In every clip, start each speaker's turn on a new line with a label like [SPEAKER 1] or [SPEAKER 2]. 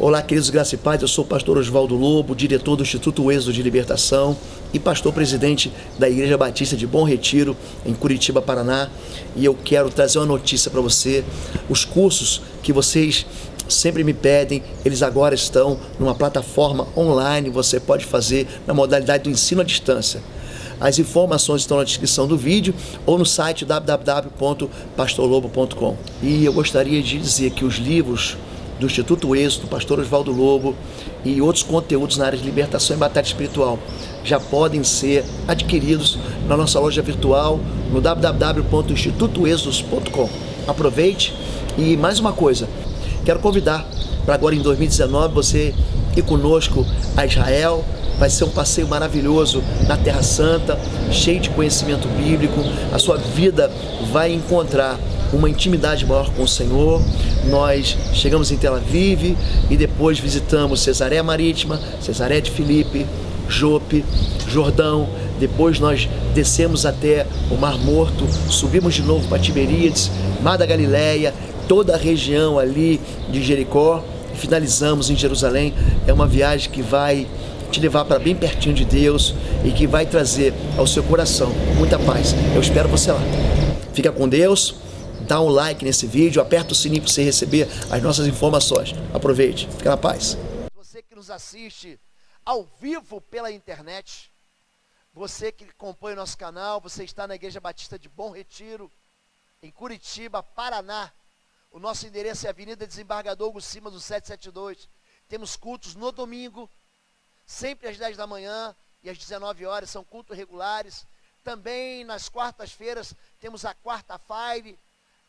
[SPEAKER 1] Olá, queridos graça e paz, eu sou o pastor Oswaldo Lobo, diretor do Instituto Êxodo de Libertação e pastor-presidente da Igreja Batista de Bom Retiro, em Curitiba, Paraná. E eu quero trazer uma notícia para você. Os cursos que vocês sempre me pedem, eles agora estão numa plataforma online, você pode fazer na modalidade do ensino à distância. As informações estão na descrição do vídeo ou no site www.pastorlobo.com. E eu gostaria de dizer que os livros do Instituto Êxodo, do pastor Oswaldo Lobo e outros conteúdos na área de libertação e batalha espiritual já podem ser adquiridos na nossa loja virtual no www.institutoexodos.com. Aproveite. E mais uma coisa, quero convidar para agora em 2019 você ir conosco a Israel. Vai ser um passeio maravilhoso na Terra Santa, cheio de conhecimento bíblico. A sua vida vai encontrar uma intimidade maior com o Senhor. Nós chegamos em Tel Aviv e depois visitamos Cesareia Marítima, Cesareia de Filipe, Jope, Jordão. Depois nós descemos até o Mar Morto, subimos de novo para Tiberíades, Mar da Galileia, toda a região ali de Jericó e finalizamos em Jerusalém. É uma viagem que vai te levar para bem pertinho de Deus e que vai trazer ao seu coração muita paz. Eu espero você lá. Fica com Deus. Dá um like nesse vídeo, aperta o sininho para você receber as nossas informações. Aproveite, fica na paz.
[SPEAKER 2] Você que nos assiste ao vivo pela internet, você que acompanha o nosso canal, você está na Igreja Batista de Bom Retiro, em Curitiba, Paraná. O nosso endereço é Avenida Desembargador Hugo Simas, do 772. Temos cultos no domingo, sempre às 10 da manhã e às 19 horas, são cultos regulares. Também nas quartas-feiras temos a quarta Fire,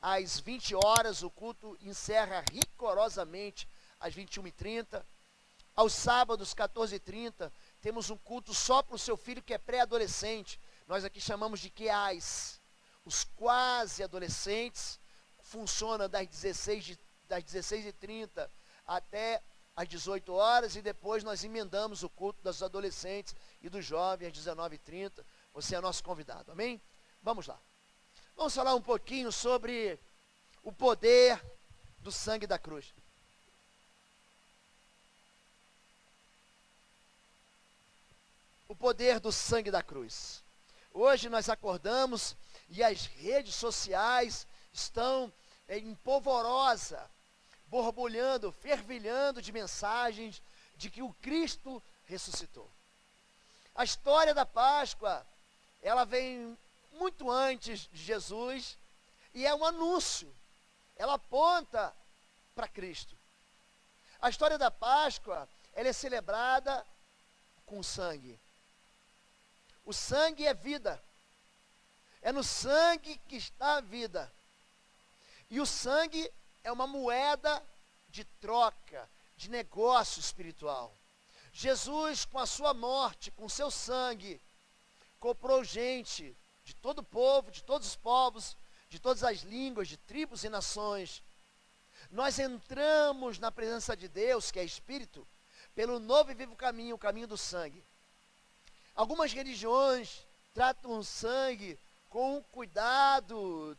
[SPEAKER 2] às 20 horas, o culto encerra rigorosamente às 21h30. Aos sábados, 14h30, temos um culto só para o seu filho que é pré-adolescente. Nós aqui chamamos de QAs, os quase adolescentes. Funciona das 16h30 até às 18 horas e depois nós emendamos o culto dos adolescentes e dos jovens às 19h30. Você é nosso convidado, amém? Vamos lá. Vamos falar um pouquinho sobre o poder do sangue da cruz. O poder do sangue da cruz. Hoje nós acordamos e as redes sociais estão em polvorosa, borbulhando, fervilhando de mensagens de que o Cristo ressuscitou. A história da Páscoa, ela vem muito antes de Jesus, e é um anúncio, ela aponta para Cristo. A história da Páscoa, ela é celebrada com sangue. O sangue é vida, é no sangue que está a vida, e o sangue é uma moeda de troca, de negócio espiritual. Jesus, com a sua morte, com seu sangue, comprou gente de todo o povo, de todos os povos, de todas as línguas, de tribos e nações. Nós entramos na presença de Deus, que é Espírito, pelo novo e vivo caminho, o caminho do sangue. Algumas religiões tratam o sangue com cuidado,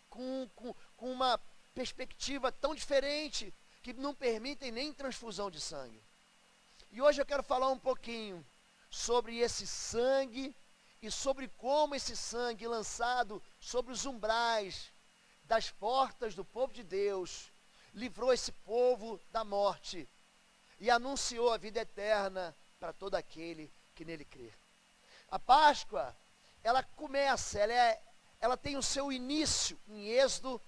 [SPEAKER 2] com uma perspectiva tão diferente, que não permitem nem transfusão de sangue. E hoje eu quero falar um pouquinho sobre esse sangue e sobre como esse sangue lançado sobre os umbrais das portas do povo de Deus livrou esse povo da morte e anunciou a vida eterna para todo aquele que nele crê. A Páscoa, ela começa, ela tem o seu início em Êxodo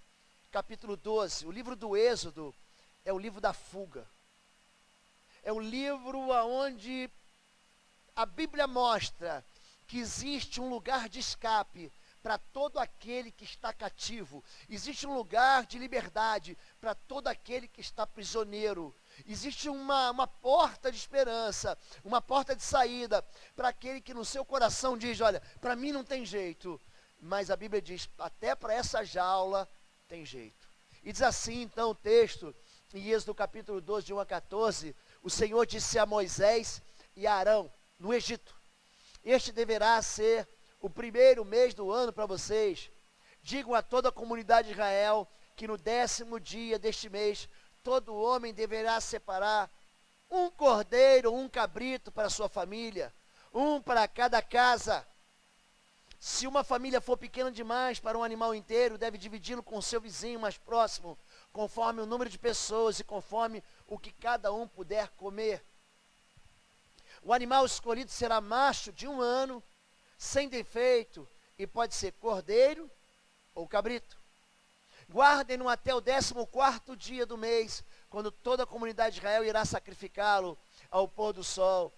[SPEAKER 2] capítulo 12. O livro do Êxodo é o livro da fuga. É o livro onde a Bíblia mostra que existe um lugar de escape para todo aquele que está cativo. Existe um lugar de liberdade para todo aquele que está prisioneiro. Existe uma porta de esperança, uma porta de saída para aquele que no seu coração diz, olha, para mim não tem jeito. Mas a Bíblia diz, até para essa jaula tem jeito. E diz assim então o texto, em Êxodo capítulo 12, de 1 a 14, o Senhor disse a Moisés e a Arão, no Egito, este deverá ser o primeiro mês do ano para vocês. Digam a toda a comunidade de Israel que no 10º dia deste mês, todo homem deverá separar um cordeiro, um cabrito para sua família, um para cada casa. Se uma família for pequena demais para um animal inteiro, deve dividi-lo com o seu vizinho mais próximo, conforme o número de pessoas e conforme o que cada um puder comer. O animal escolhido será macho de 1 ano, sem defeito, e pode ser cordeiro ou cabrito. Guardem-no até o 14º dia do mês, quando toda a comunidade de Israel irá sacrificá-lo ao pôr do sol.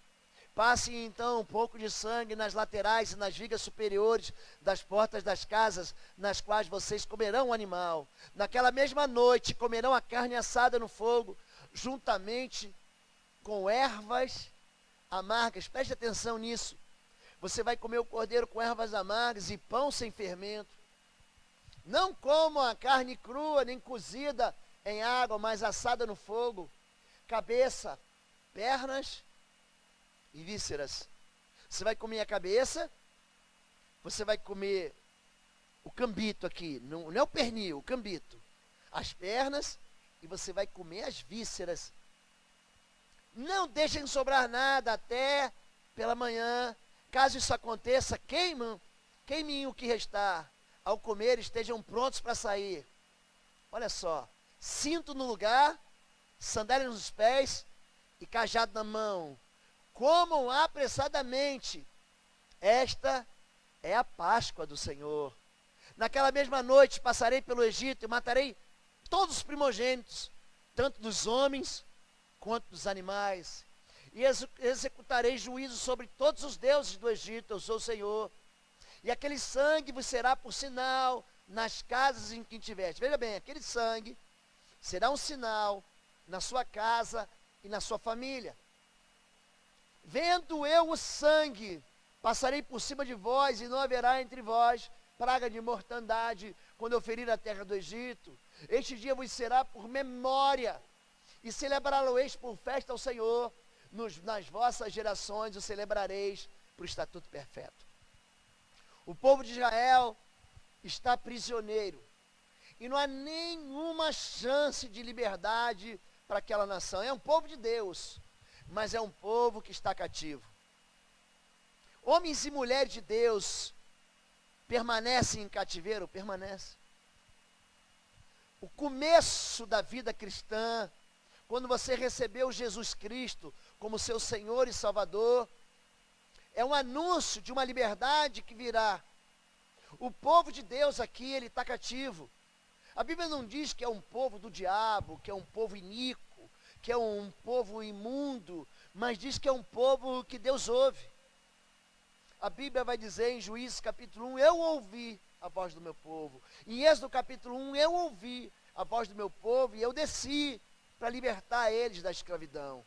[SPEAKER 2] Passem então um pouco de sangue nas laterais e nas vigas superiores das portas das casas, nas quais vocês comerão o animal. Naquela mesma noite comerão a carne assada no fogo, juntamente com ervas amargas. Preste atenção nisso. Você vai comer o cordeiro com ervas amargas e pão sem fermento. Não comam a carne crua, nem cozida em água, mas assada no fogo. Cabeça, pernas e vísceras. Você vai comer a cabeça, você vai comer o cambito aqui, não é o pernil, o cambito. As pernas e você vai comer as vísceras. Não deixem sobrar nada até pela manhã. Caso isso aconteça, queimem o que restar. Ao comer, estejam prontos para sair. Olha só, cinto no lugar, sandália nos pés e cajado na mão. Comam apressadamente. Esta é a Páscoa do Senhor. Naquela mesma noite passarei pelo Egito e matarei todos os primogênitos, tanto dos homens quanto dos animais. E executarei juízo sobre todos os deuses do Egito. Eu sou o Senhor. E aquele sangue vos será por sinal nas casas em que estiveres. Veja bem, aquele sangue será um sinal na sua casa e na sua família. Vendo eu o sangue, passarei por cima de vós, e não haverá entre vós praga de mortandade, quando eu ferir a terra do Egito. Este dia vos será por memória, e celebrá-lo-eis por festa ao Senhor. Nas vossas gerações o celebrareis por estatuto perfeito. O povo de Israel está prisioneiro, e não há nenhuma chance de liberdade para aquela nação. É um povo de Deus, mas é um povo que está cativo. Homens e mulheres de Deus permanecem em cativeiro? Permanecem. O começo da vida cristã, quando você recebeu Jesus Cristo como seu Senhor e Salvador, é um anúncio de uma liberdade que virá. O povo de Deus aqui, ele está cativo. A Bíblia não diz que é um povo do diabo, que é um povo iníquo, que é um povo imundo, mas diz que é um povo que Deus ouve. A Bíblia vai dizer em Juízes capítulo 1, eu ouvi a voz do meu povo. Em Êxodo capítulo 1, eu ouvi a voz do meu povo e eu desci para libertar eles da escravidão.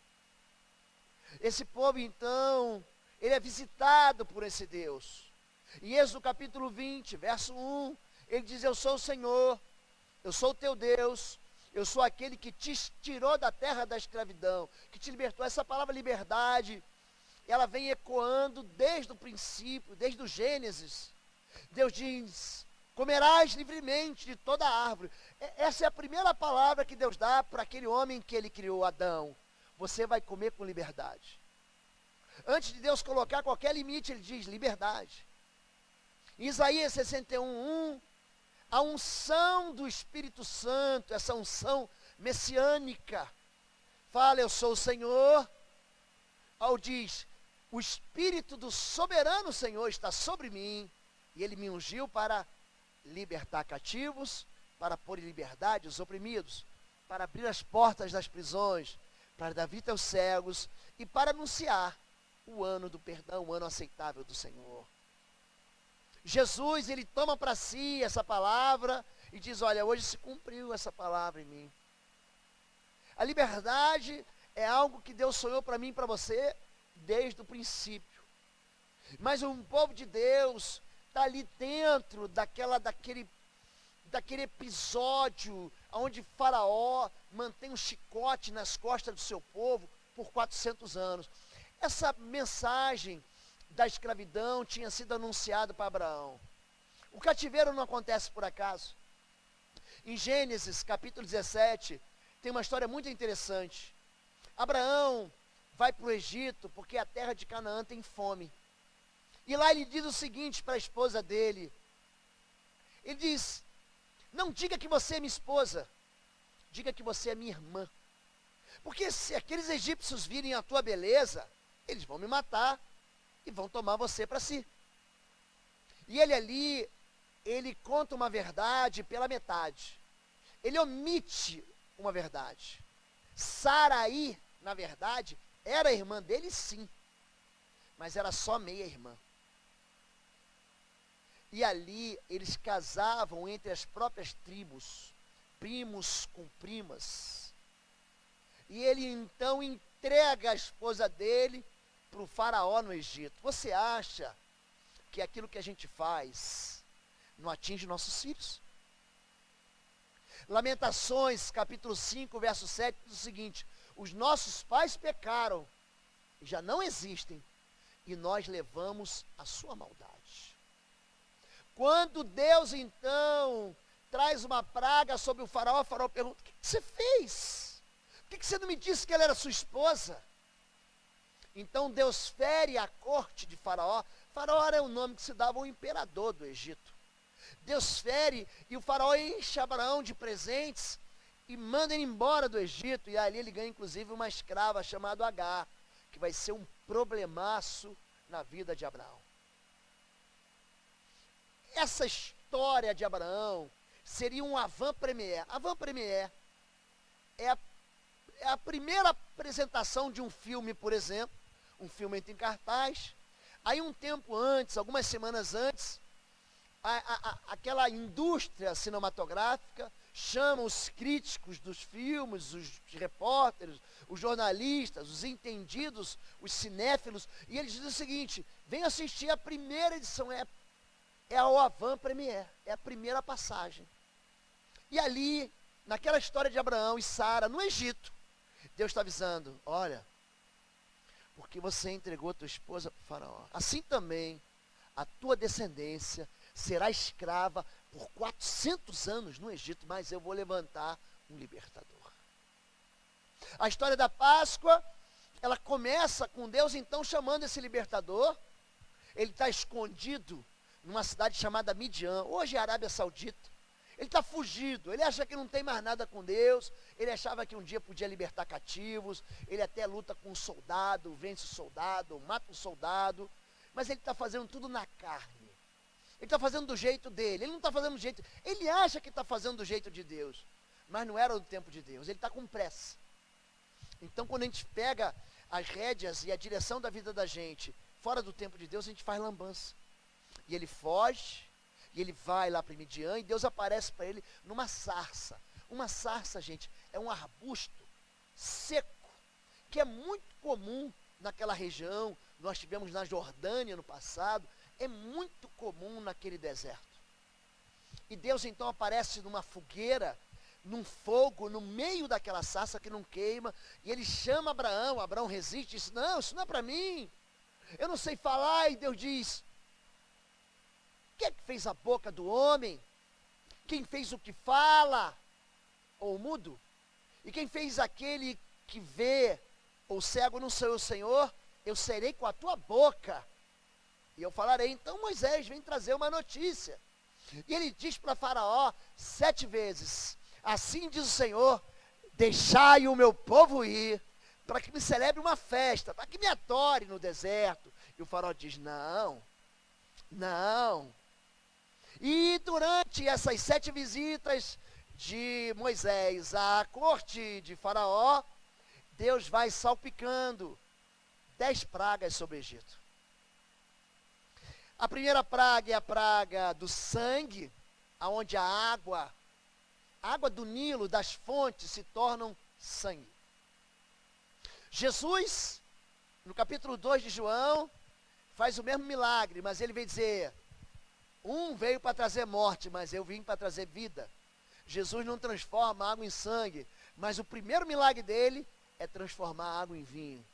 [SPEAKER 2] Esse povo, então, ele é visitado por esse Deus. Em Êxodo capítulo 20, verso 1, ele diz, eu sou o Senhor, eu sou o teu Deus, eu sou aquele que te tirou da terra da escravidão, que te libertou. Essa palavra liberdade, ela vem ecoando desde o princípio, desde o Gênesis. Deus diz, comerás livremente de toda árvore. Essa é a primeira palavra que Deus dá para aquele homem que ele criou, Adão. Você vai comer com liberdade. Antes de Deus colocar qualquer limite, ele diz liberdade. Em Isaías 61:1, a unção do Espírito Santo, essa unção messiânica, fala, eu sou o Senhor. Ao diz, o Espírito do soberano Senhor está sobre mim, e ele me ungiu para libertar cativos, para pôr em liberdade os oprimidos, para abrir as portas das prisões, para dar vida aos cegos e para anunciar o ano do perdão, o ano aceitável do Senhor. Jesus, ele toma para si essa palavra e diz, olha, hoje se cumpriu essa palavra em mim. A liberdade é algo que Deus sonhou para mim e para você desde o princípio. Mas um povo de Deus está ali dentro daquele episódio onde Faraó mantém um chicote nas costas do seu povo por 400 anos. Essa mensagem da escravidão tinha sido anunciada para Abraão. O cativeiro não acontece por acaso. Em Gênesis capítulo 17, tem uma história muito interessante. Abraão vai para o Egito porque a terra de Canaã tem fome. E lá ele diz o seguinte para a esposa dele. Ele diz: não diga que você é minha esposa, diga que você é minha irmã. Porque se aqueles egípcios virem a tua beleza, eles vão me matar e vão tomar você para si. E ele ali, ele conta uma verdade pela metade. Ele omite uma verdade. Saraí, na verdade, era irmã dele, sim, mas era só meia irmã. E ali eles casavam entre as próprias tribos, primos com primas. E ele então entrega a esposa dele para o faraó no Egito. Você acha que aquilo que a gente faz não atinge nossos filhos? Lamentações, capítulo 5, verso 7, diz o seguinte: os nossos pais pecaram, e já não existem, e nós levamos a sua maldade. Quando Deus então traz uma praga sobre o faraó pergunta: o que você fez? Por que você não me disse que ela era sua esposa? Então Deus fere a corte de Faraó. Faraó era o nome que se dava ao imperador do Egito. Deus fere e o faraó enche Abraão de presentes e manda ele embora do Egito. E ali ele ganha inclusive uma escrava chamada Agar, que vai ser um problemaço na vida de Abraão. Essa história de Abraão seria um avant-première. Avant-première é a primeira apresentação de um filme, por exemplo. Um filme entra em cartaz. Aí um tempo antes, algumas semanas antes, aquela indústria cinematográfica chama os críticos dos filmes, os repórteres, os jornalistas, os entendidos, os cinéfilos, e eles dizem o seguinte: vem assistir a primeira edição, é o avant-première, é a primeira passagem. E ali, naquela história de Abraão e Sara, no Egito, Deus está avisando: olha, porque você entregou a tua esposa para o faraó, assim também a tua descendência será escrava por 400 anos no Egito, mas eu vou levantar um libertador. A história da Páscoa, ela começa com Deus então chamando esse libertador. Ele está escondido numa cidade chamada Midian, hoje é a Arábia Saudita. Ele está fugido, ele acha que não tem mais nada com Deus, ele achava que um dia podia libertar cativos, ele até luta com um soldado, vence o soldado, mata o soldado, mas ele está fazendo tudo na carne. Ele está fazendo do jeito dele, ele não está fazendo do jeito, ele acha que está fazendo do jeito de Deus, mas não era do tempo de Deus, ele está com pressa. Então quando a gente pega as rédeas e a direção da vida da gente fora do tempo de Deus, a gente faz lambança. E ele foge, e ele vai lá para Midian, e Deus aparece para ele numa sarça. Uma sarça, gente, é um arbusto seco, que é muito comum naquela região. Nós tivemos na Jordânia no passado, é muito comum naquele deserto. E Deus então aparece numa fogueira, num fogo, no meio daquela sarça que não queima, e ele chama Abraão. Abraão resiste, diz: não, isso não é para mim, eu não sei falar. E Deus diz: quem é que fez a boca do homem? Quem fez o que fala, ou o mudo? E quem fez aquele que vê, ou cego, não sou eu, Senhor? Eu serei com a tua boca, e eu falarei. Então Moisés vem trazer uma notícia, e ele diz para Faraó 7 vezes: assim diz o Senhor, deixai o meu povo ir, para que me celebre uma festa, para que me adore no deserto. E o Faraó diz: não, não. E durante essas 7 visitas de Moisés à corte de Faraó, Deus vai salpicando 10 pragas sobre o Egito. A primeira praga é a praga do sangue, onde a água do Nilo, das fontes, se tornam sangue. Jesus, no capítulo 2 de João, faz o mesmo milagre, mas ele vem dizer: um veio para trazer morte, mas eu vim para trazer vida. Jesus não transforma água em sangue, mas o primeiro milagre dele é transformar água em vinho.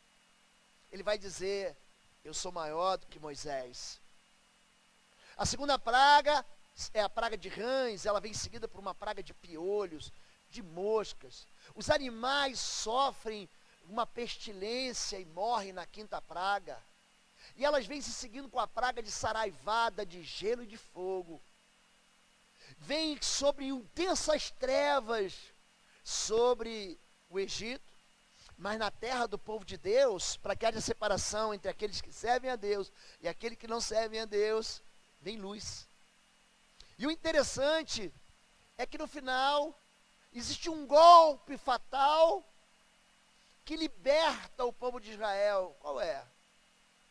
[SPEAKER 2] Ele vai dizer: eu sou maior do que Moisés. A segunda praga é a praga de rãs. Ela vem seguida por uma praga de piolhos, de moscas. Os animais sofrem uma pestilência e morrem na quinta praga. E elas vêm se seguindo com a praga de saraivada, de gelo e de fogo. Vêm sobre intensas trevas sobre o Egito, mas na terra do povo de Deus, para que haja separação entre aqueles que servem a Deus e aqueles que não servem a Deus, vem luz. E o interessante é que no final existe um golpe fatal que liberta o povo de Israel. Qual é?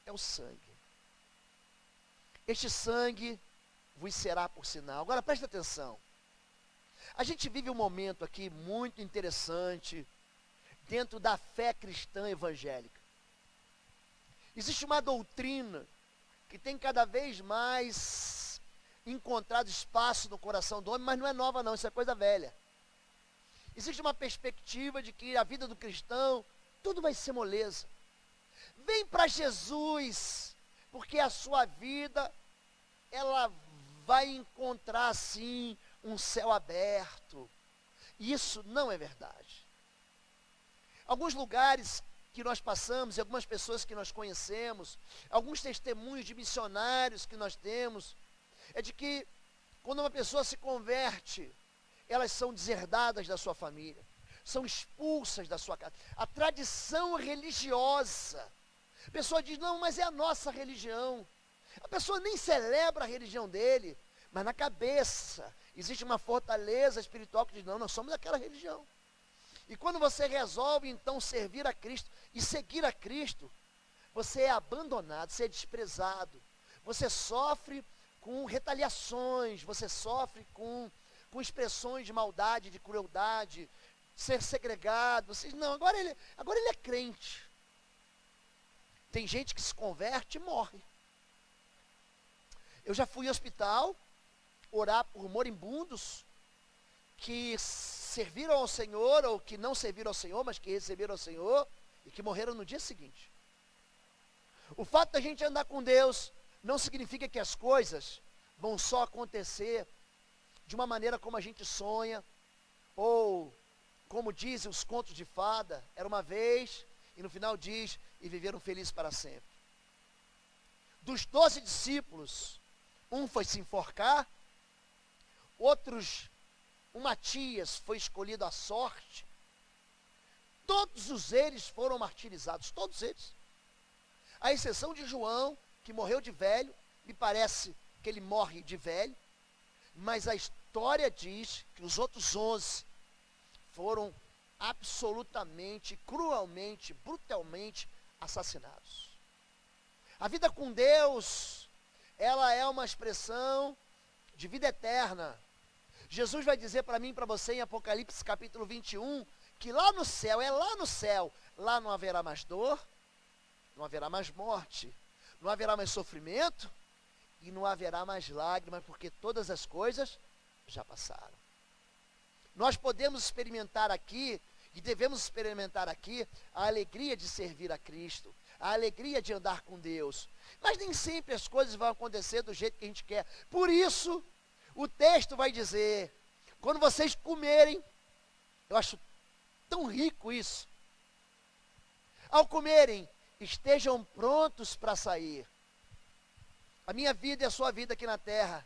[SPEAKER 2] É o sangue. Este sangue vos será por sinal. Agora presta atenção. A gente vive um momento aqui muito interessante dentro da fé cristã evangélica. Existe uma doutrina que tem cada vez mais encontrado espaço no coração do homem, mas não é nova não, isso é coisa velha. Existe uma perspectiva de que a vida do cristão, tudo vai ser moleza. Vem para Jesus, porque a sua vida, ela vai encontrar sim um céu aberto. Isso não é verdade. Alguns lugares que nós passamos, e algumas pessoas que nós conhecemos, alguns testemunhos de missionários que nós temos, é de que quando uma pessoa se converte, elas são deserdadas da sua família, são expulsas da sua casa. A tradição religiosa, a pessoa diz, não, mas é a nossa religião. A pessoa nem celebra a religião dele, mas na cabeça existe uma fortaleza espiritual que diz, não, nós somos daquela religião. E quando você resolve então servir a Cristo e seguir a Cristo, você é abandonado, você é desprezado, você sofre com retaliações, você sofre com expressões de maldade, de crueldade, ser segregado. Você, não, agora ele é crente. Tem gente que se converte e morre. Eu já fui em hospital orar por moribundos que serviram ao Senhor, ou que não serviram ao Senhor, mas que receberam ao Senhor, e que morreram no dia seguinte. O fato da gente andar com Deus não significa que as coisas vão só acontecer de uma maneira como a gente sonha, ou como dizem os contos de fada, era uma vez, e no final diz, e viveram felizes para sempre. Dos 12 discípulos, um foi se enforcar, o Matias foi escolhido à sorte, todos eles foram martirizados, todos eles. À exceção de João, que morreu de velho, me parece que ele morre de velho, mas a história diz que os outros 11 foram absolutamente, cruelmente, brutalmente assassinados. A vida com Deus, ela é uma expressão de vida eterna. Jesus vai dizer para mim e para você em Apocalipse capítulo 21, que lá no céu, lá não haverá mais dor, não haverá mais morte, não haverá mais sofrimento e não haverá mais lágrimas, porque todas as coisas já passaram. Nós podemos experimentar aqui, e devemos experimentar aqui, a alegria de servir a Cristo, a alegria de andar com Deus, mas nem sempre as coisas vão acontecer do jeito que a gente quer. Por isso, o texto vai dizer, quando vocês comerem, eu acho tão rico isso, ao comerem, estejam prontos para sair. A minha vida e a sua vida aqui na terra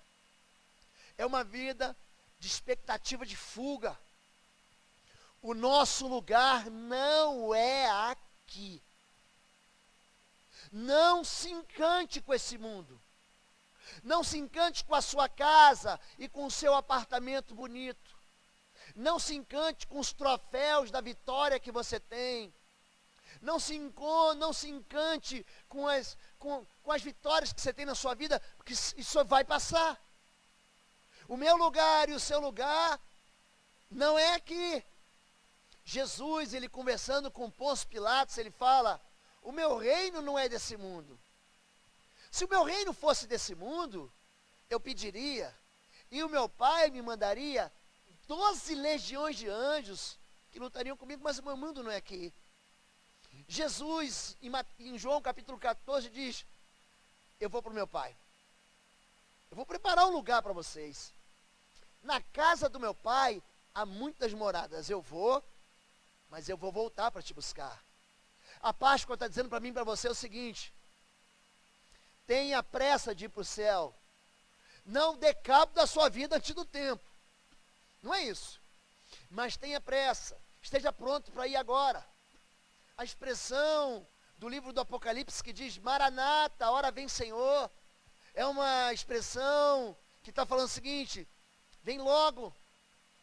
[SPEAKER 2] é uma vida de expectativa de fuga. O nosso lugar não é aqui. Não se encante com esse mundo. Não se encante com a sua casa e com o seu apartamento bonito. Não se encante com os troféus da vitória que você tem. Não se encante com as vitórias que você tem na sua vida, porque isso vai passar. O meu lugar e o seu lugar não é aqui. Jesus, ele conversando com Pôncio Pilatos, ele fala, o meu reino não é desse mundo. Se o meu reino fosse desse mundo, eu pediria, e o meu Pai me mandaria 12 legiões de anjos que lutariam comigo, mas o meu mundo não é aqui. Jesus, em João capítulo 14, diz, eu vou para o meu Pai. Eu vou preparar um lugar para vocês. Na casa do meu Pai há muitas moradas. Eu vou, mas eu vou voltar para te buscar. A Páscoa está dizendo para mim e para você o seguinte: tenha pressa de ir para o céu. Não dê cabo da sua vida antes do tempo. Não é isso. Mas tenha pressa. Esteja pronto para ir agora. A expressão do livro do Apocalipse que diz Maranata, a hora vem Senhor, é uma expressão que está falando o seguinte: vem logo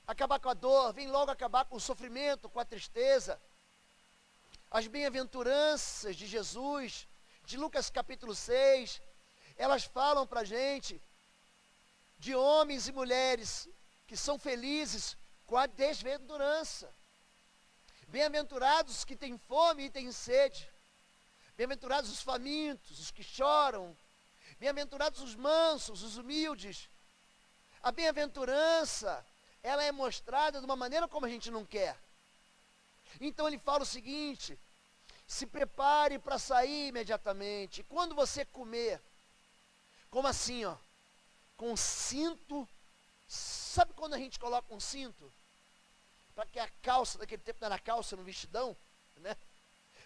[SPEAKER 2] acabar com a dor, vem logo acabar com o sofrimento, com a tristeza. As bem-aventuranças de Jesus, de Lucas capítulo 6, elas falam para a gente de homens e mulheres que são felizes com a desventurança. Bem-aventurados que têm fome e têm sede. Bem-aventurados os famintos, os que choram. Bem-aventurados os mansos, os humildes. A bem-aventurança, ela é mostrada de uma maneira como a gente não quer. Então ele fala o seguinte: se prepare para sair imediatamente. Quando você comer, como assim, ó? Com um cinto. Sabe quando a gente coloca um cinto? Para que a calça, daquele tempo não era calça, no vestidão, né?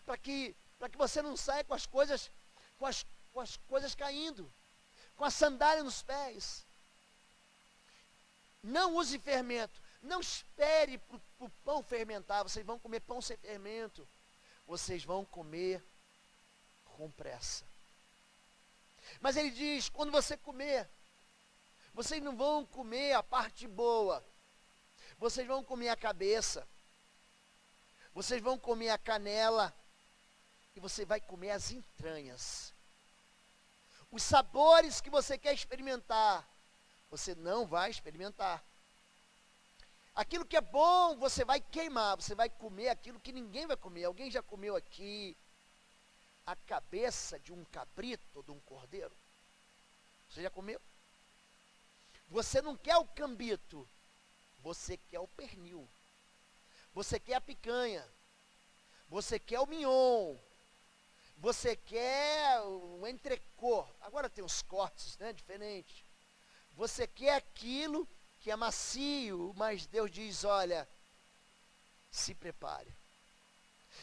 [SPEAKER 2] Para que você não saia com as coisas, com as coisas caindo, com a sandália nos pés. Não use fermento. Não espere para o pão fermentar. Vocês vão comer pão sem fermento. Vocês vão comer com pressa. Mas ele diz, quando você comer, vocês não vão comer a parte boa. Vocês vão comer a cabeça. Vocês vão comer a canela. E você vai comer as entranhas. Os sabores que você quer experimentar, você não vai experimentar. Aquilo que é bom, você vai queimar. Você vai comer aquilo que ninguém vai comer. Alguém já comeu aqui a cabeça de um cabrito ou de um cordeiro? Você já comeu? Você não quer o cambito. Você quer o pernil. Você quer a picanha. Você quer o mignon. Você quer o entrecô. Agora tem os cortes, né, diferentes. Você quer aquilo que é macio, mas Deus diz, olha, se prepare.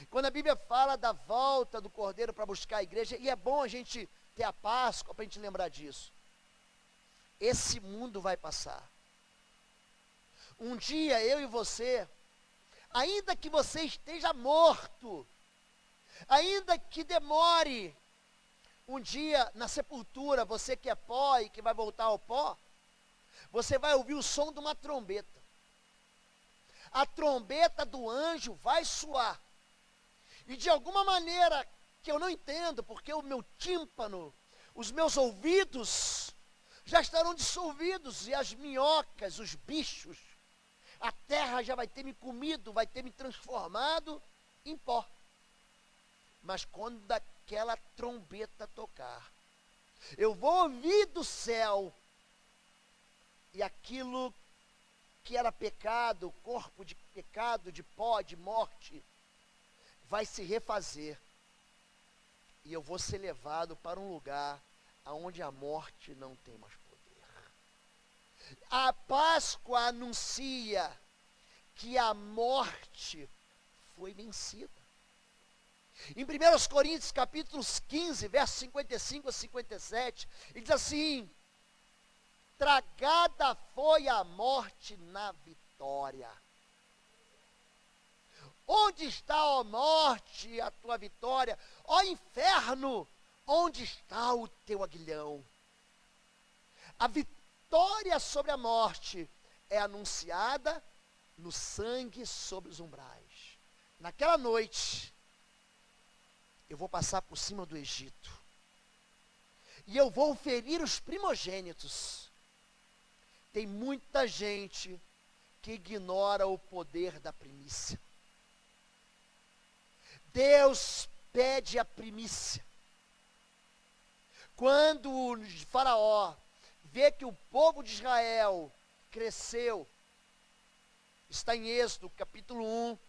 [SPEAKER 2] Quando a Bíblia fala da volta do Cordeiro para buscar a igreja, e é bom a gente ter a Páscoa para a gente lembrar disso. Esse mundo vai passar. Um dia eu e você, ainda que você esteja morto, ainda que demore, um dia na sepultura, você que é pó e que vai voltar ao pó, você vai ouvir o som de uma trombeta. A trombeta do anjo vai soar. E de alguma maneira que eu não entendo, porque o meu tímpano, os meus ouvidos já estarão dissolvidos, e as minhocas, os bichos, a terra já vai ter me comido, vai ter me transformado em pó. Mas quando aquela trombeta tocar, eu vou ouvir do céu, e aquilo que era pecado, corpo de pecado, de pó, de morte, vai se refazer. E eu vou ser levado para um lugar onde a morte não tem mais poder. A Páscoa anuncia que a morte foi vencida. Em 1 Coríntios capítulos 15, versos 55 a 57, ele diz assim: tragada foi a morte na vitória. Onde está, ó morte, a tua vitória? Ó inferno, onde está o teu aguilhão? A vitória sobre a morte é anunciada no sangue sobre os umbrais. Naquela noite, eu vou passar por cima do Egito. E eu vou ferir os primogênitos. Tem muita gente que ignora o poder da primícia. Deus pede a primícia. Quando o Faraó vê que o povo de Israel cresceu, está em Êxodo capítulo 1,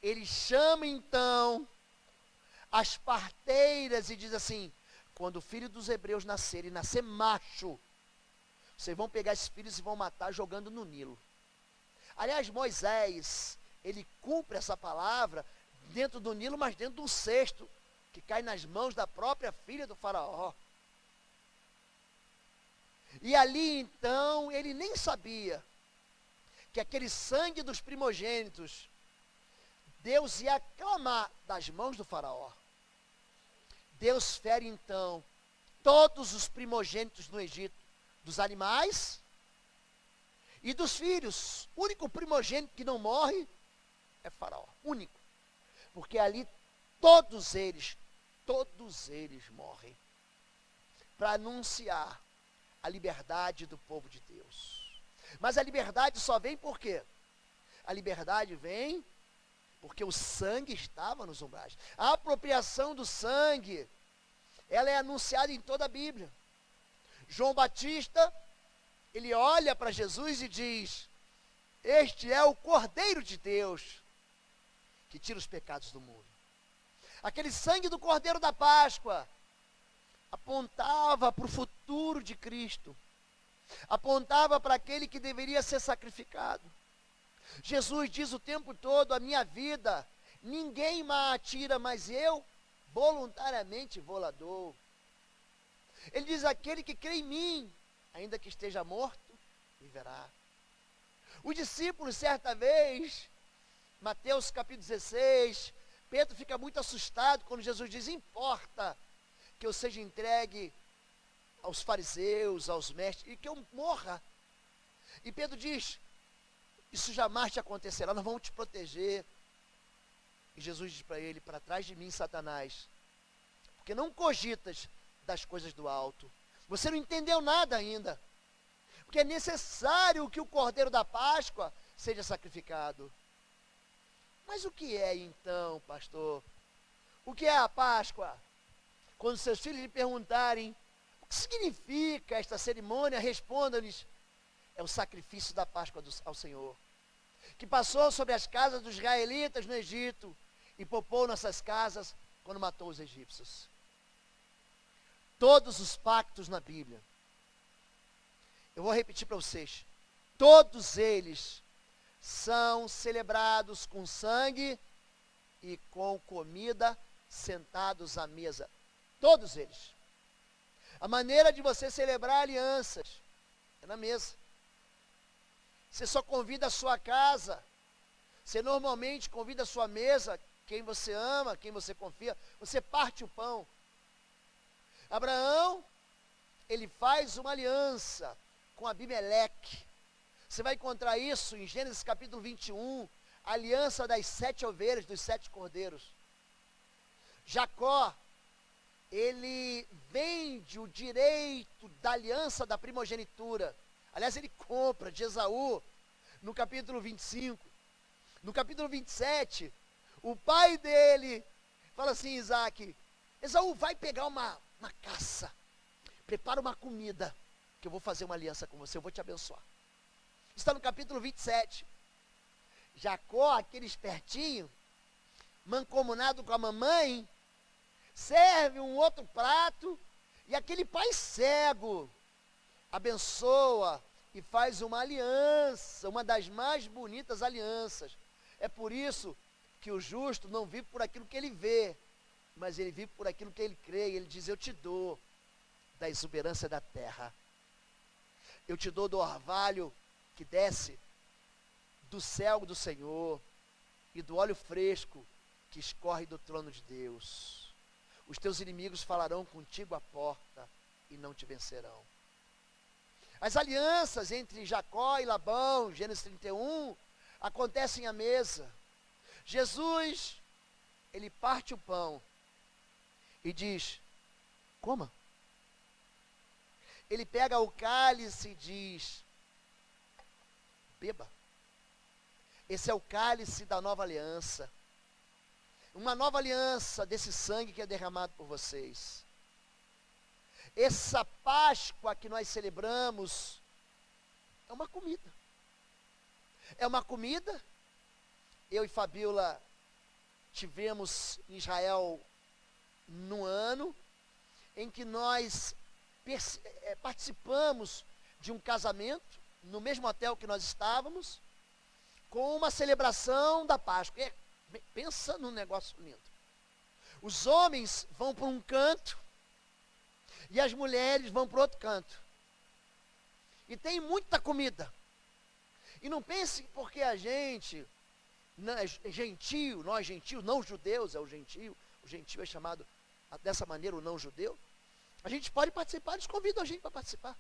[SPEAKER 2] ele chama então as parteiras e diz assim: quando o filho dos hebreus nascer e nascer macho, vocês vão pegar esses filhos e vão matar jogando no Nilo. Aliás, Moisés, ele cumpre essa palavra dentro do Nilo, mas dentro de um cesto que cai nas mãos da própria filha do faraó. E ali então, ele nem sabia que aquele sangue dos primogênitos, Deus ia clamar das mãos do faraó. Deus fere então todos os primogênitos no Egito, dos animais e dos filhos. O único primogênito que não morre é faraó, único. Porque ali todos eles morrem para anunciar a liberdade do povo de Deus. Mas a liberdade só vem por quê? A liberdade vem porque o sangue estava nos umbrais. A apropriação do sangue, ela é anunciada em toda a Bíblia. João Batista, ele olha para Jesus e diz: este é o Cordeiro de Deus que tira os pecados do mundo. Aquele sangue do Cordeiro da Páscoa apontava para o futuro de Cristo, apontava para aquele que deveria ser sacrificado. Jesus diz o tempo todo: a minha vida ninguém me tira, mas eu voluntariamente vou lá dou. Ele diz: aquele que crê em mim, ainda que esteja morto, viverá. Os discípulos, certa vez, Mateus capítulo 16, Pedro fica muito assustado quando Jesus diz: importa que eu seja entregue aos fariseus, aos mestres, e que eu morra. E Pedro diz: isso jamais te acontecerá, nós vamos te proteger. E Jesus diz para ele: para trás de mim, Satanás, porque não cogitas das coisas do alto. Você não entendeu nada ainda, porque é necessário que o Cordeiro da Páscoa seja sacrificado. Mas o que é então, pastor? O que é a Páscoa? Quando seus filhos lhe perguntarem o que significa esta cerimônia, responda-lhes: é o sacrifício da Páscoa ao Senhor, que passou sobre as casas dos israelitas no Egito e poupou nossas casas quando matou os egípcios. Todos os pactos na Bíblia, eu vou repetir para vocês, todos eles são celebrados com sangue e com comida, sentados à mesa. Todos eles. A maneira de você celebrar alianças é na mesa. Você só convida a sua casa. Você normalmente convida a sua mesa, quem você ama, quem você confia. Você parte o pão. Abraão, ele faz uma aliança com Abimeleque. Você vai encontrar isso em Gênesis capítulo 21, a aliança das 7 ovelhas, dos 7 cordeiros. Jacó, ele vende o direito da aliança da primogenitura. Aliás, ele compra de Esaú, no capítulo 25. No capítulo 27, o pai dele fala assim: Isaac, Esaú, vai pegar uma caça, prepara uma comida, que eu vou fazer uma aliança com você, eu vou te abençoar. Está no capítulo 27. Jacó, aquele espertinho, mancomunado com a mamãe, serve um outro prato, e aquele pai cego abençoa e faz uma aliança, uma das mais bonitas alianças. É por isso que o justo não vive por aquilo que ele vê, mas ele vive por aquilo que ele crê. Ele diz: eu te dou da exuberância da terra, eu te dou do orvalho que desce do céu do Senhor e do óleo fresco que escorre do trono de Deus. Os teus inimigos falarão contigo à porta e não te vencerão. As alianças entre Jacó e Labão, Gênesis 31, acontecem à mesa. Jesus, ele parte o pão e diz: coma. Ele pega o cálice e diz: beba. Esse é o cálice da nova aliança. Uma nova aliança desse sangue que é derramado por vocês. Essa Páscoa que nós celebramos é uma comida. É uma comida. Eu e Fabiola tivemos em Israel no ano em que nós participamos de um casamento no mesmo hotel que nós estávamos, com uma celebração da Páscoa. Pensa num negócio lindo. Os homens vão para um canto e as mulheres vão para outro canto. E tem muita comida. E não pense porque a gente, gentio, nós gentios, não judeus é o gentio é chamado dessa maneira o não judeu. A gente pode participar, eles convidam a gente para participar.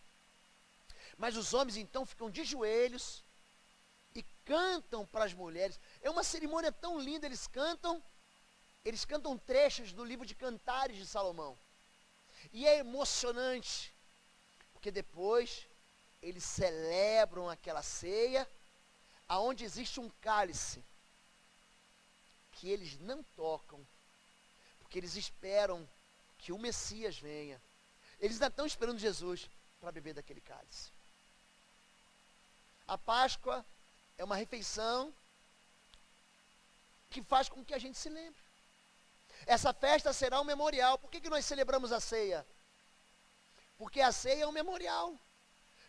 [SPEAKER 2] Mas os homens então ficam de joelhos e cantam para as mulheres. É uma cerimônia tão linda, eles cantam trechos do livro de Cantares de Salomão. E é emocionante, porque depois eles celebram aquela ceia, aonde existe um cálice que eles não tocam, porque eles esperam que o Messias venha. Eles ainda estão esperando Jesus para beber daquele cálice. A Páscoa é uma refeição que faz com que a gente se lembre. Essa festa será um memorial. Por que nós celebramos a ceia? Porque a ceia é um memorial.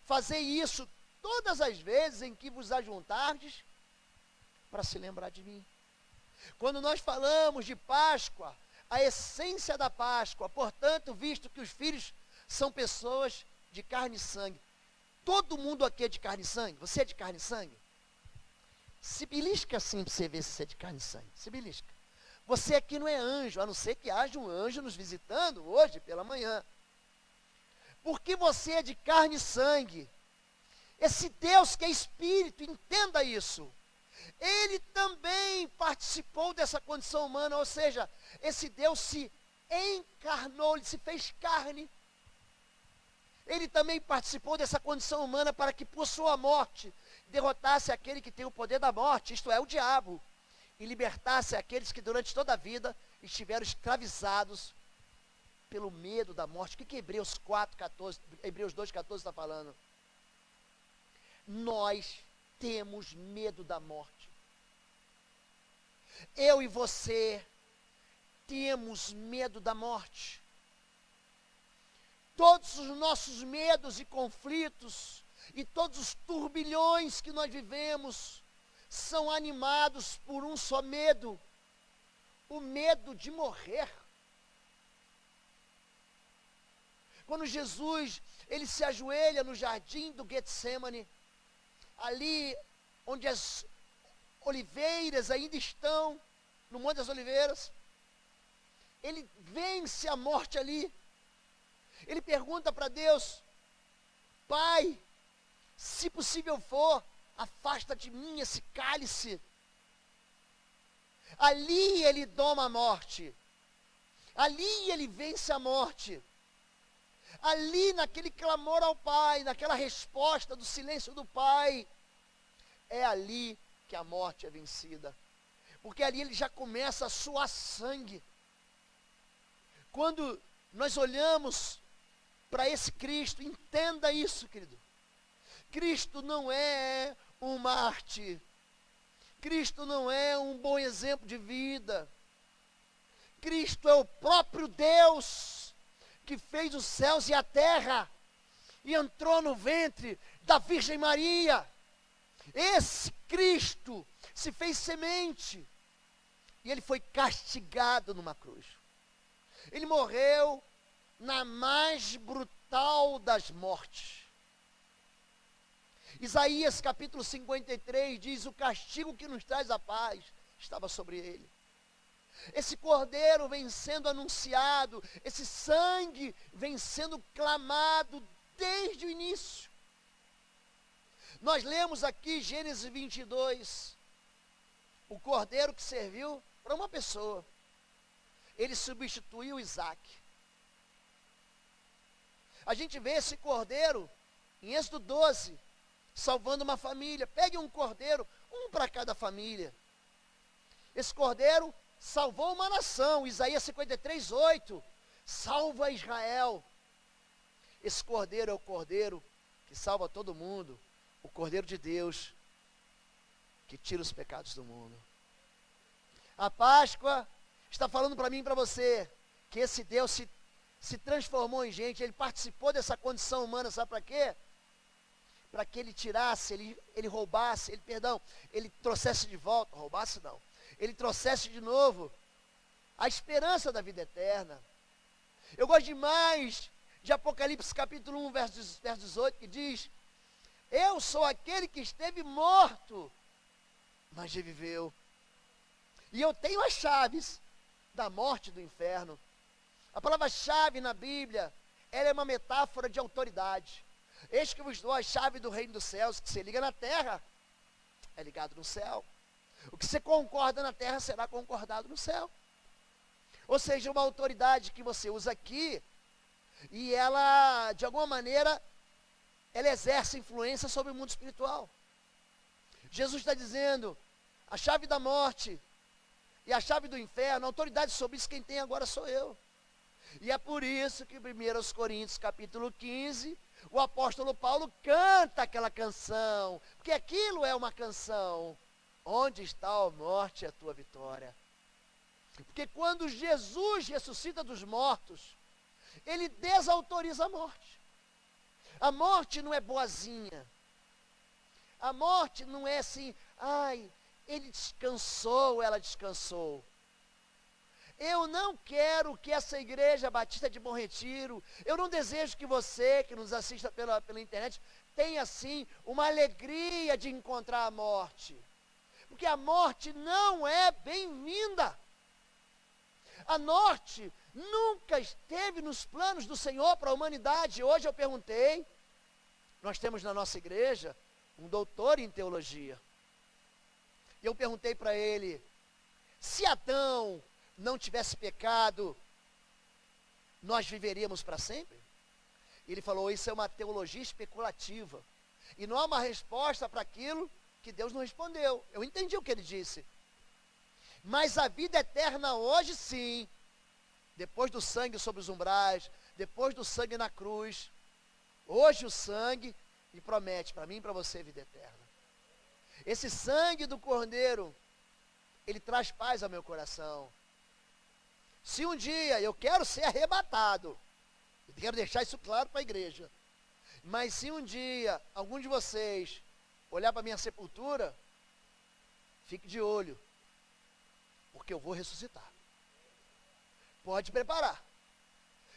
[SPEAKER 2] Fazer isso todas as vezes em que vos ajuntardes para se lembrar de mim. Quando nós falamos de Páscoa, a essência da Páscoa, portanto, visto que os filhos são pessoas de carne e sangue. Todo mundo aqui é de carne e sangue? Você é de carne e sangue? Se belisca assim para você ver se você é de carne e sangue. Se belisca. Você aqui não é anjo, a não ser que haja um anjo nos visitando hoje pela manhã. Porque você é de carne e sangue. Esse Deus que é espírito, entenda isso. Ele também participou dessa condição humana, ou seja, esse Deus se encarnou, ele se fez carne. Ele também participou dessa condição humana para que por sua morte derrotasse aquele que tem o poder da morte, isto é, o diabo, e libertasse aqueles que durante toda a vida estiveram escravizados pelo medo da morte. O que Hebreus 2,14 está falando? Nós temos medo da morte. Eu e você temos medo da morte. Todos os nossos medos e conflitos e todos os turbilhões que nós vivemos são animados por um só medo: o medo de morrer. Quando Jesus, ele se ajoelha no jardim do Getsemane, ali onde as oliveiras ainda estão, no Monte das Oliveiras, ele vence a morte ali. Ele pergunta para Deus: Pai, se possível for, afasta de mim esse cálice. Ali ele doma a morte. Ali ele vence a morte. Ali, naquele clamor ao Pai, naquela resposta do silêncio do Pai, é ali que a morte é vencida. Porque ali ele já começa a suar sangue. Quando nós olhamos para esse Cristo, entenda isso, querido. Cristo não é um mártir. Cristo não é um bom exemplo de vida. Cristo é o próprio Deus que fez os céus e a terra e entrou no ventre da Virgem Maria. Esse Cristo se fez semente e ele foi castigado numa cruz. Ele morreu na mais brutal das mortes. Isaías capítulo 53 diz: o castigo que nos traz a paz estava sobre ele. Esse cordeiro vem sendo anunciado, esse sangue vem sendo clamado desde o início. Nós lemos aqui Gênesis 22, o cordeiro que serviu para uma pessoa. Ele substituiu Isaac. A gente vê esse cordeiro em Êxodo 12, salvando uma família. Pegue um cordeiro, um para cada família. Esse cordeiro salvou uma nação. Isaías 53, 8, salva Israel. Esse cordeiro é o cordeiro que salva todo mundo, o cordeiro de Deus, que tira os pecados do mundo. A Páscoa está falando para mim e para você, que esse Deus se transformou em gente. Ele participou dessa condição humana, sabe para quê? para que ele tirasse, ele roubasse, ele trouxesse de volta, roubasse não, ele trouxesse de novo a esperança da vida eterna. Eu gosto demais de Apocalipse capítulo 1, verso 18, que diz: eu sou aquele que esteve morto, mas reviveu. E eu tenho as chaves da morte e do inferno. A palavra-chave na Bíblia, ela é uma metáfora de autoridade. Eis que vos dou a chave do reino dos céus. O que você liga na terra, é ligado no céu. O que você concorda na terra, será concordado no céu. Ou seja, uma autoridade que você usa aqui, e ela, de alguma maneira, ela exerce influência sobre o mundo espiritual. Jesus está dizendo, a chave da morte e a chave do inferno, a autoridade sobre isso quem tem agora sou eu. E é por isso que em 1 Coríntios capítulo 15, o apóstolo Paulo canta aquela canção, porque aquilo é uma canção. Onde está a morte e a tua vitória? Porque quando Jesus ressuscita dos mortos, ele desautoriza a morte. A morte não é boazinha. A morte não é assim, ai, ele descansou, ela descansou. Eu não quero que essa igreja batista de Bom Retiro, eu não desejo que você, que nos assista pela internet, tenha assim uma alegria de encontrar a morte. Porque a morte não é bem-vinda. A morte nunca esteve nos planos do Senhor para a humanidade. Hoje eu perguntei, nós temos na nossa igreja um doutor em teologia. E eu perguntei para ele, se Adão não tivesse pecado, nós viveríamos para sempre? Ele falou, isso é uma teologia especulativa. E não há uma resposta para aquilo que Deus não respondeu. Eu entendi o que ele disse. Mas a vida eterna hoje sim, depois do sangue sobre os umbrais, depois do sangue na cruz, hoje o sangue me promete para mim e para você vida eterna. Esse sangue do Cordeiro, ele traz paz ao meu coração. Se um dia eu quero ser arrebatado, eu quero deixar isso claro para a igreja, mas se um dia algum de vocês olhar para a minha sepultura, fique de olho, porque eu vou ressuscitar. Pode preparar.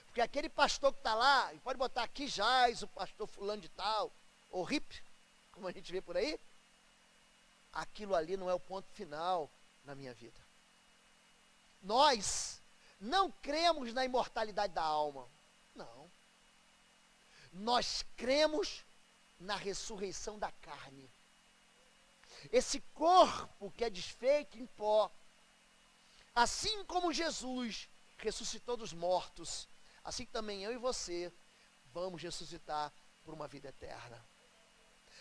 [SPEAKER 2] Porque aquele pastor que está lá, e pode botar aqui jaz, o pastor fulano de tal, ou RIP, como a gente vê por aí, aquilo ali não é o ponto final na minha vida. Nós não cremos na imortalidade da alma. Não. Nós cremos na ressurreição da carne. Esse corpo que é desfeito em pó, assim como Jesus ressuscitou dos mortos, assim também eu e você vamos ressuscitar por uma vida eterna.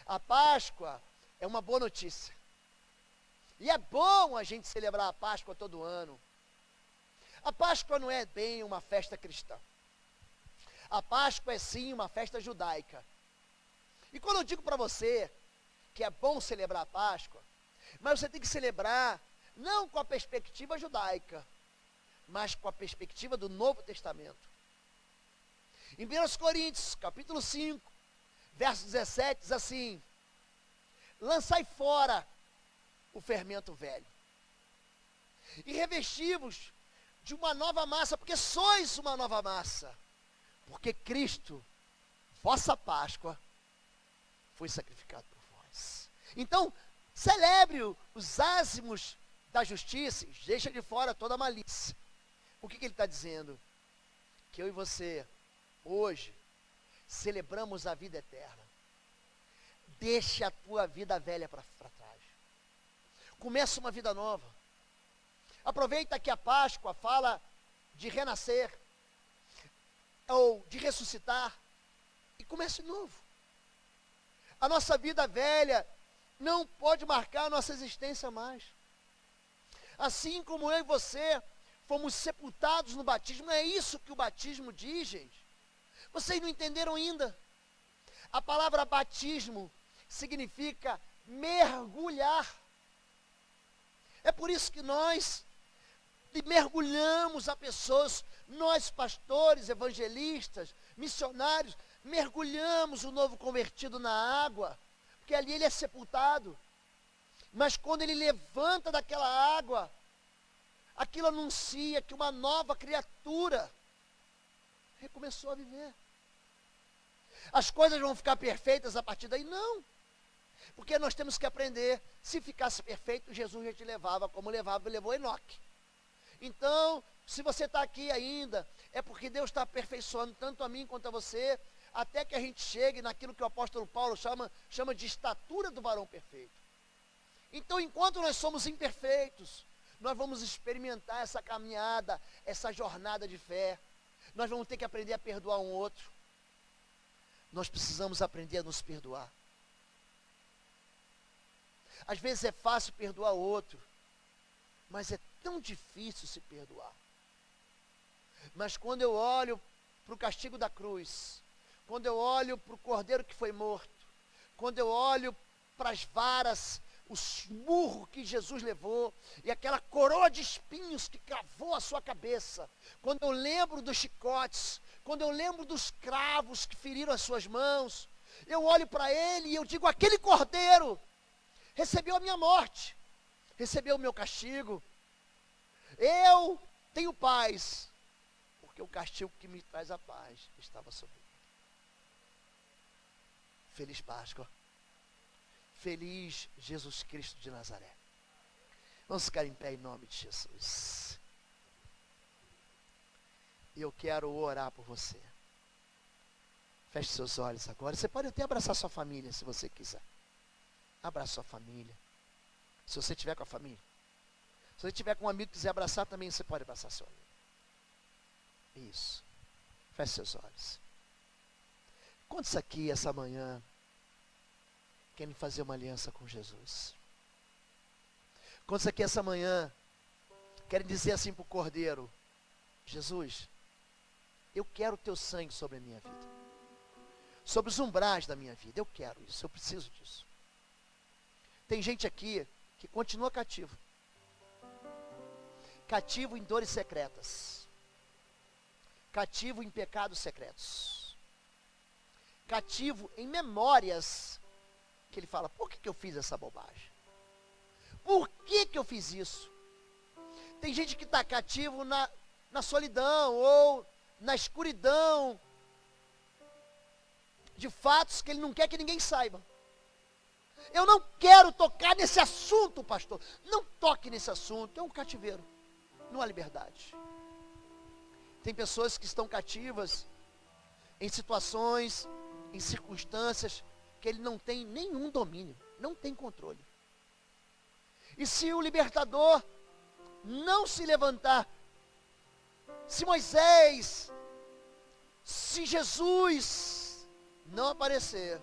[SPEAKER 2] A Páscoa é uma boa notícia. E é bom a gente celebrar a Páscoa todo ano. A Páscoa não é bem uma festa cristã. A Páscoa é sim uma festa judaica. E quando eu digo para você que é bom celebrar a Páscoa, mas você tem que celebrar não com a perspectiva judaica, mas com a perspectiva do Novo Testamento. Em 1 Coríntios, capítulo 5, verso 17, diz assim, lançai fora o fermento velho, e revesti-vos de uma nova massa, porque sois uma nova massa, porque Cristo, vossa Páscoa, foi sacrificado por vós. Então, celebre os ázimos da justiça, deixa de fora toda a malícia. O que ele está dizendo? Que eu e você, hoje, celebramos a vida eterna. Deixa a tua vida velha para trás. Começa uma vida nova. Aproveita que a Páscoa fala de renascer, ou de ressuscitar, e comece novo. A nossa vida velha não pode marcar a nossa existência mais. Assim como eu e você fomos sepultados no batismo, não é isso que o batismo diz, gente? Vocês não entenderam ainda? A palavra batismo significa mergulhar. É por isso que nós mergulhamos a pessoas, nós pastores, evangelistas, missionários, mergulhamos o novo convertido na água, porque ali ele é sepultado. Mas quando ele levanta daquela água, aquilo anuncia que uma nova criatura recomeçou a viver. As coisas vão ficar perfeitas a partir daí? Não. Porque nós temos que aprender. Se ficasse perfeito, Jesus já te levava, como levou Enoque. Então, se você está aqui ainda, é porque Deus está aperfeiçoando tanto a mim quanto a você, até que a gente chegue naquilo que o apóstolo Paulo chama de estatura do varão perfeito. Então, enquanto nós somos imperfeitos, nós vamos experimentar essa caminhada, essa jornada de fé. Nós vamos ter que aprender a perdoar um outro. Nós precisamos aprender a nos perdoar. Às vezes é fácil perdoar o outro, mas é tão difícil se perdoar. Mas quando eu olho para o castigo da cruz, quando eu olho para o cordeiro que foi morto, quando eu olho para as varas, os murros que Jesus levou, e aquela coroa de espinhos que cravou a sua cabeça, quando eu lembro dos chicotes, quando eu lembro dos cravos que feriram as suas mãos, eu olho para ele e eu digo, aquele cordeiro recebeu a minha morte, recebeu o meu castigo. Eu tenho paz, porque o castigo que me traz a paz estava sobre mim. Feliz Páscoa. Feliz Jesus Cristo de Nazaré. Vamos ficar em pé em nome de Jesus. E eu quero orar por você. Feche seus olhos agora. Você pode até abraçar sua família, se você quiser. Abraça sua família. Se você estiver com a família. Se você estiver com um amigo que quiser abraçar também, você pode abraçar seu amigo. Isso. Feche seus olhos. Quantos aqui essa manhã querem fazer uma aliança com Jesus? Quantos aqui essa manhã querem dizer assim para o Cordeiro: Jesus, eu quero o teu sangue sobre a minha vida, sobre os umbrais da minha vida, eu quero isso, eu preciso disso. Tem gente aqui que continua cativo, cativo em dores secretas, cativo em pecados secretos, cativo em memórias que ele fala, por que eu fiz essa bobagem? Por que eu fiz isso? Tem gente que está cativo na solidão ou na escuridão de fatos que ele não quer que ninguém saiba. Eu não quero tocar nesse assunto, pastor. Não toque nesse assunto. É um cativeiro, não há liberdade. Tem pessoas que estão cativas em situações, em circunstâncias que ele não tem nenhum domínio, não tem controle. E se o libertador não se levantar, se Moisés, se Jesus não aparecer,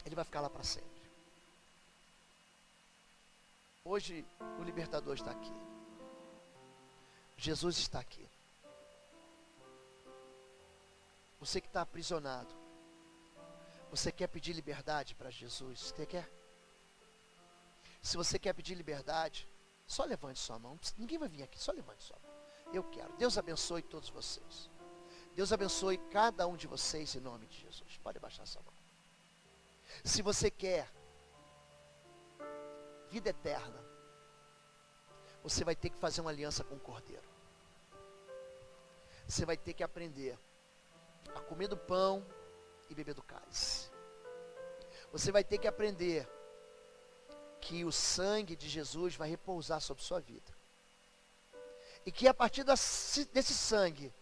[SPEAKER 2] ele vai ficar lá para sempre. Hoje o libertador está aqui. Jesus está aqui. Você que está aprisionado, você quer pedir liberdade para Jesus? Você quer? Se você quer pedir liberdade, só levante sua mão. Ninguém vai vir aqui, só levante sua mão. Eu quero. Deus abençoe todos vocês. Deus abençoe cada um de vocês em nome de Jesus. Pode baixar sua mão. Se você quer vida eterna, você vai ter que fazer uma aliança com o Cordeiro. Você vai ter que aprender a comer do pão e beber do cálice. Você vai ter que aprender que o sangue de Jesus vai repousar sobre sua vida. E que a partir desse sangue,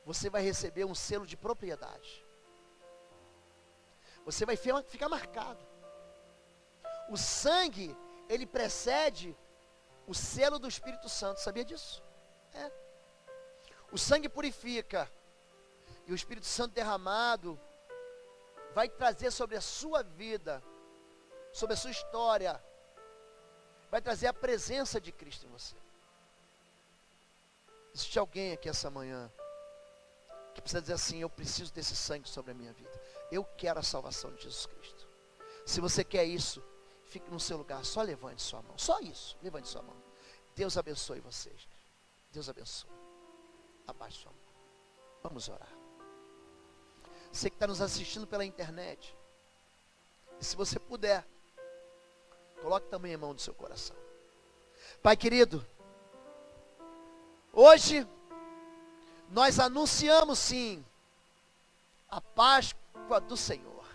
[SPEAKER 2] você vai receber um selo de propriedade. Você vai ficar marcado. O sangue, ele precede o selo do Espírito Santo. Sabia disso? É. O sangue purifica. E o Espírito Santo derramado vai trazer sobre a sua vida, sobre a sua história, vai trazer a presença de Cristo em você. Existe alguém aqui essa manhã que precisa dizer assim: eu preciso desse sangue sobre a minha vida. Eu quero a salvação de Jesus Cristo. Se você quer isso, fique no seu lugar, só levante sua mão. Só isso, levante sua mão. Deus abençoe vocês. Deus abençoe. Abaixe sua mão. Vamos orar. Você que está nos assistindo pela internet. E se você puder, coloque também a mão no seu coração. Pai querido, hoje nós anunciamos sim a Páscoa do Senhor.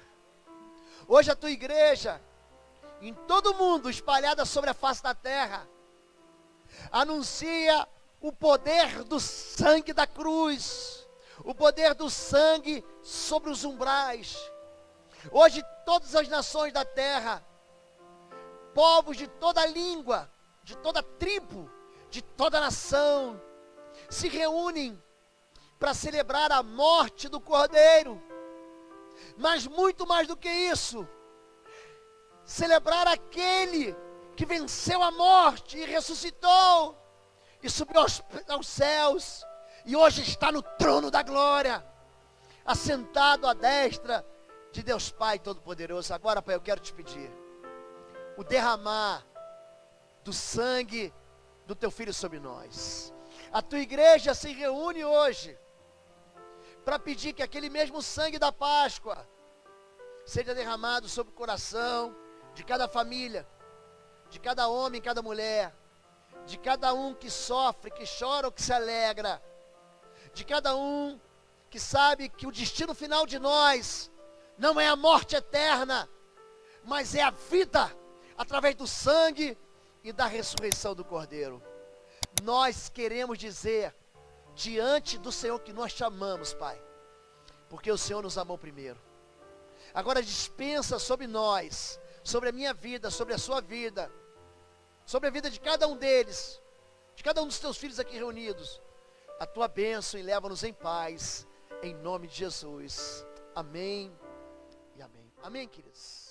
[SPEAKER 2] Hoje a tua igreja, em todo o mundo, espalhada sobre a face da terra, anuncia o poder do sangue da cruz, o poder do sangue sobre os umbrais. Hoje todas as nações da terra, povos de toda língua, de toda tribo, de toda nação, se reúnem para celebrar a morte do Cordeiro. Mas muito mais do que isso, celebrar aquele que venceu a morte e ressuscitou, e subiu aos céus, e hoje está no trono da glória, assentado à destra de Deus Pai Todo-Poderoso. Agora, Pai, eu quero te pedir o derramar do sangue do teu Filho sobre nós. A tua igreja se reúne hoje para pedir que aquele mesmo sangue da Páscoa seja derramado sobre o coração de cada família, de cada homem, cada mulher, de cada um que sofre, que chora ou que se alegra, de cada um que sabe que o destino final de nós não é a morte eterna, mas é a vida através do sangue e da ressurreição do Cordeiro. Nós queremos dizer diante do Senhor que nós te amamos, Pai, porque o Senhor nos amou primeiro. Agora dispensa sobre nós, sobre a minha vida, sobre a sua vida, sobre a vida de cada um deles, de cada um dos teus filhos aqui reunidos, a tua bênção, e leva-nos em paz, em nome de Jesus. Amém e amém. Amém, queridos.